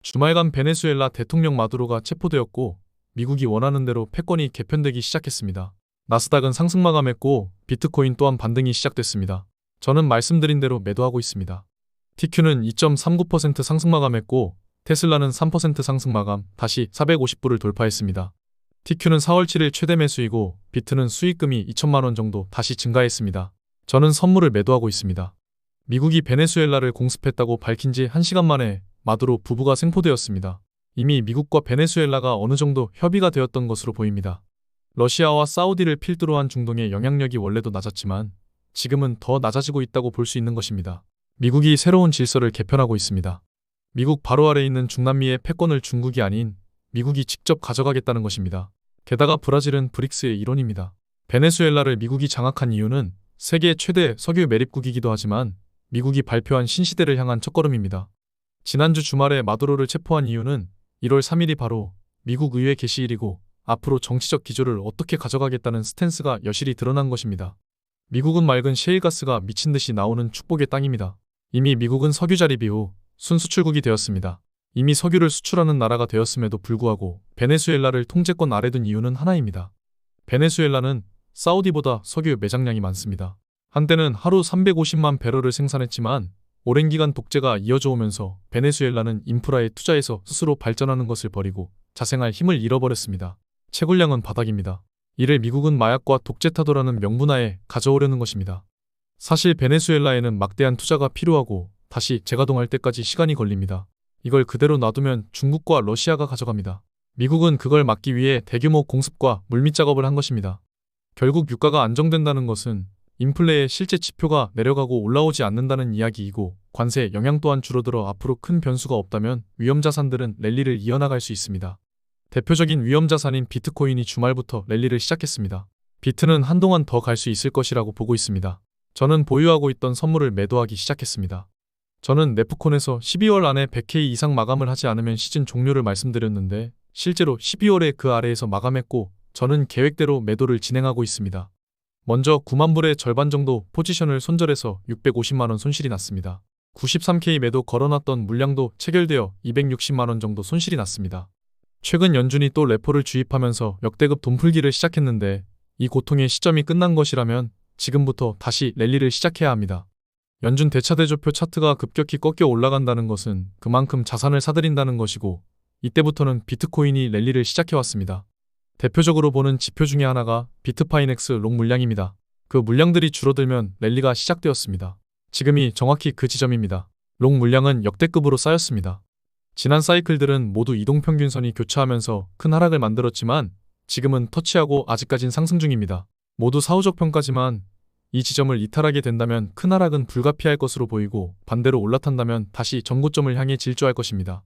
주말간 베네수엘라 대통령 마두로가 체포되었고 미국이 원하는 대로 패권이 개편되기 시작했습니다. 나스닥은 상승 마감했고 비트코인 또한 반등이 시작됐습니다. 저는 말씀드린 대로 매도하고 있습니다. TQ는 2.39% 상승 마감했고 테슬라는 3% 상승 마감, 다시 450불을 돌파했습니다. TQ는 4월 7일 최대 매수이고 비트는 수익금이 2천만 원 정도 다시 증가했습니다. 저는 선물을 매도하고 있습니다. 미국이 베네수엘라를 공습했다고 밝힌 지 1시간 만에 마두로 부부가 생포되었습니다. 이미 미국과 베네수엘라가 어느 정도 협의가 되었던 것으로 보입니다. 러시아와 사우디를 필두로 한 중동의 영향력이 원래도 낮았지만 지금은 더 낮아지고 있다고 볼 수 있는 것입니다. 미국이 새로운 질서를 개편하고 있습니다. 미국 바로 아래에 있는 중남미의 패권을 중국이 아닌 미국이 직접 가져가겠다는 것입니다. 게다가 브라질은 브릭스의 일원입니다. 베네수엘라를 미국이 장악한 이유는 세계 최대 석유 매립국이기도 하지만 미국이 발표한 신시대를 향한 첫걸음입니다. 지난주 주말에 마두로를 체포한 이유는 1월 3일이 바로 미국 의회 개시일이고 앞으로 정치적 기조를 어떻게 가져가겠다는 스탠스가 여실히 드러난 것입니다. 미국은 맑은 셰일가스가 미친듯이 나오는 축복의 땅입니다. 이미 미국은 석유 자립 이후 순수출국이 되었습니다. 이미 석유를 수출하는 나라가 되었음에도 불구하고 베네수엘라를 통제권 아래 둔 이유는 하나입니다. 베네수엘라는 사우디보다 석유 매장량이 많습니다. 한때는 하루 350만 배럴을 생산했지만 오랜 기간 독재가 이어져 오면서 베네수엘라는 인프라에 투자해서 스스로 발전하는 것을 버리고 자생할 힘을 잃어버렸습니다. 채굴량은 바닥입니다. 이를 미국은 마약과 독재 타도라는 명분하에 가져오려는 것입니다. 사실 베네수엘라에는 막대한 투자가 필요하고 다시 재가동할 때까지 시간이 걸립니다. 이걸 그대로 놔두면 중국과 러시아가 가져갑니다. 미국은 그걸 막기 위해 대규모 공습과 물밑 작업을 한 것입니다. 결국 유가가 안정된다는 것은 인플레의 실제 지표가 내려가고 올라오지 않는다는 이야기이고 관세 영향 또한 줄어들어 앞으로 큰 변수가 없다면 위험자산들은 랠리를 이어나갈 수 있습니다. 대표적인 위험자산인 비트코인이 주말부터 랠리를 시작했습니다. 비트는 한동안 더 갈 수 있을 것이라고 보고 있습니다. 저는 보유하고 있던 선물을 매도하기 시작했습니다. 저는 네프콘에서 12월 안에 100K 이상 마감을 하지 않으면 시즌 종료를 말씀드렸는데 실제로 12월에 그 아래에서 마감했고 저는 계획대로 매도를 진행하고 있습니다. 먼저 9만 불의 절반 정도 포지션을 손절해서 650만 원 손실이 났습니다. 93K 매도 걸어놨던 물량도 체결되어 260만 원 정도 손실이 났습니다. 최근 연준이 또 레포를 주입하면서 역대급 돈풀기를 시작했는데 이 고통의 시점이 끝난 것이라면 지금부터 다시 랠리를 시작해야 합니다. 연준 대차대조표 차트가 급격히 꺾여 올라간다는 것은 그만큼 자산을 사들인다는 것이고 이때부터는 비트코인이 랠리를 시작해왔습니다. 대표적으로 보는 지표 중에 하나가 비트파이넥스 롱 물량입니다. 그 물량들이 줄어들면 랠리가 시작되었습니다. 지금이 정확히 그 지점입니다. 롱 물량은 역대급으로 쌓였습니다. 지난 사이클들은 모두 이동평균선이 교차하면서 큰 하락을 만들었지만 지금은 터치하고 아직까진 상승 중입니다. 모두 사후적 평가지만 이 지점을 이탈하게 된다면 큰 하락은 불가피할 것으로 보이고 반대로 올라탄다면 다시 전고점을 향해 질주할 것입니다.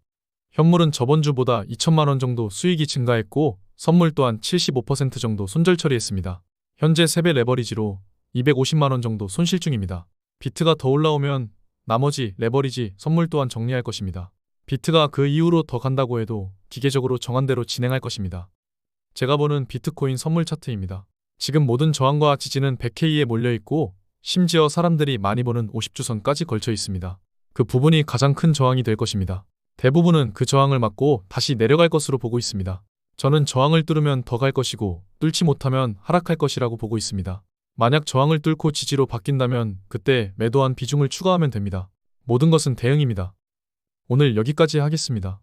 현물은 저번 주보다 2천만 원 정도 수익이 증가했고 선물 또한 75% 정도 손절 처리했습니다. 현재 3배 레버리지로 250만 원 정도 손실 중입니다. 비트가 더 올라오면 나머지 레버리지 선물 또한 정리할 것입니다. 비트가 그 이후로 더 간다고 해도 기계적으로 정한 대로 진행할 것입니다. 제가 보는 비트코인 선물 차트입니다. 지금 모든 저항과 지지는 100K에 몰려있고 심지어 사람들이 많이 보는 50주선까지 걸쳐 있습니다. 그 부분이 가장 큰 저항이 될 것입니다. 대부분은 그 저항을 맞고 다시 내려갈 것으로 보고 있습니다. 저는 저항을 뚫으면 더 갈 것이고 뚫지 못하면 하락할 것이라고 보고 있습니다. 만약 저항을 뚫고 지지로 바뀐다면 그때 매도한 비중을 추가하면 됩니다. 모든 것은 대응입니다. 오늘 여기까지 하겠습니다.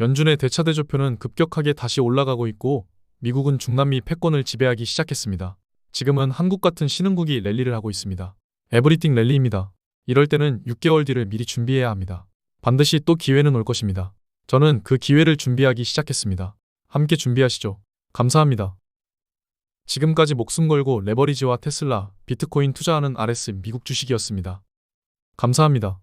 연준의 대차대조표는 급격하게 다시 올라가고 있고 미국은 중남미 패권을 지배하기 시작했습니다. 지금은 한국 같은 신흥국이 랠리를 하고 있습니다. 에브리띵 랠리입니다. 이럴 때는 6개월 뒤를 미리 준비해야 합니다. 반드시 또 기회는 올 것입니다. 저는 그 기회를 준비하기 시작했습니다. 함께 준비하시죠. 감사합니다. 지금까지 목숨 걸고 레버리지와 테슬라, 비트코인 투자하는 RS 미국 주식이었습니다. 감사합니다.